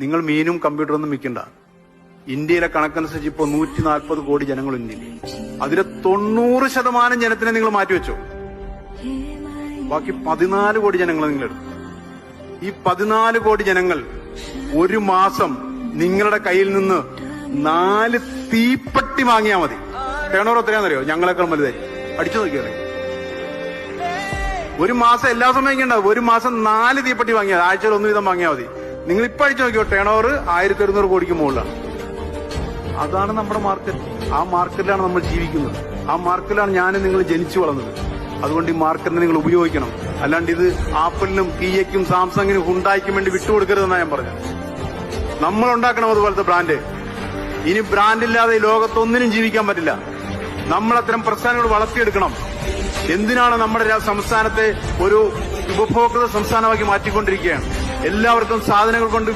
നിങ്ങൾ മീനും കമ്പ്യൂട്ടറൊന്നും വിൽക്കണ്ട. ഇന്ത്യയിലെ കണക്കനുസരിച്ച് ഇപ്പൊ 140 കോടി ജനങ്ങൾ ഇന്ത്യയിൽ. അതിലെ 90% ജനത്തിനെ നിങ്ങൾ മാറ്റിവെച്ചോ. ബാക്കി 14 കോടി ജനങ്ങളെ നിങ്ങൾ എടുത്തു. ഈ 14 കോടി ജനങ്ങൾ ഒരു മാസം നിങ്ങളുടെ കയ്യിൽ നിന്ന് 4 തീപ്പെട്ടി വാങ്ങിയാൽ മതി. ടേണോർ എത്രയാണെന്നറിയോ? ഞങ്ങളെക്കാൾ വലുതായി. അടിച്ചു നോക്കിയാലേ. ഒരു മാസം എല്ലാ സമയം ഉണ്ടാവും. ഒരു മാസം 4 തീപ്പെട്ടി വാങ്ങിയാൽ, ആഴ്ചയിൽ 1 വീതം വാങ്ങിയാൽ മതി. നിങ്ങൾ ഇപ്പൊ അടിച്ചു നോക്കിയോ, ടേണോർ 1100 കോടിക്ക് മുകളിലാണ്. അതാണ് നമ്മുടെ മാർക്കറ്റ്. ആ മാർക്കറ്റിലാണ് നമ്മൾ ജീവിക്കുന്നത്. ആ മാർക്കറ്റിലാണ് ഞാനും നിങ്ങൾ ജനിച്ചു വളർന്നത്. അതുകൊണ്ട് ഈ മാർക്കറ്റിനെ നിങ്ങൾ ഉപയോഗിക്കണം. അല്ലാണ്ട് ഇത് ആപ്പിളിനും കിയയ്ക്കും സാംസങ്ങിനും ഹുണ്ടായിക്കും വേണ്ടി വിട്ടുകൊടുക്കരുതെന്നാണ് ഞാൻ പറഞ്ഞത്. നമ്മൾ ഉണ്ടാക്കണം അതുപോലത്തെ ബ്രാൻഡ്. ഇനി ബ്രാൻഡില്ലാതെ ഈ ലോകത്തൊന്നിനും ജീവിക്കാൻ പറ്റില്ല. നമ്മൾ അത്തരം പ്രസ്ഥാനങ്ങൾ വളർത്തിയെടുക്കണം. എന്തിനാണ് നമ്മുടെ സംസ്ഥാനത്തെ ഒരു ഉപഭോക്തൃ സംസ്ഥാനമാക്കി മാറ്റിക്കൊണ്ടിരിക്കുകയാണ്. എല്ലാവർക്കും സാധനങ്ങൾ കൊണ്ട്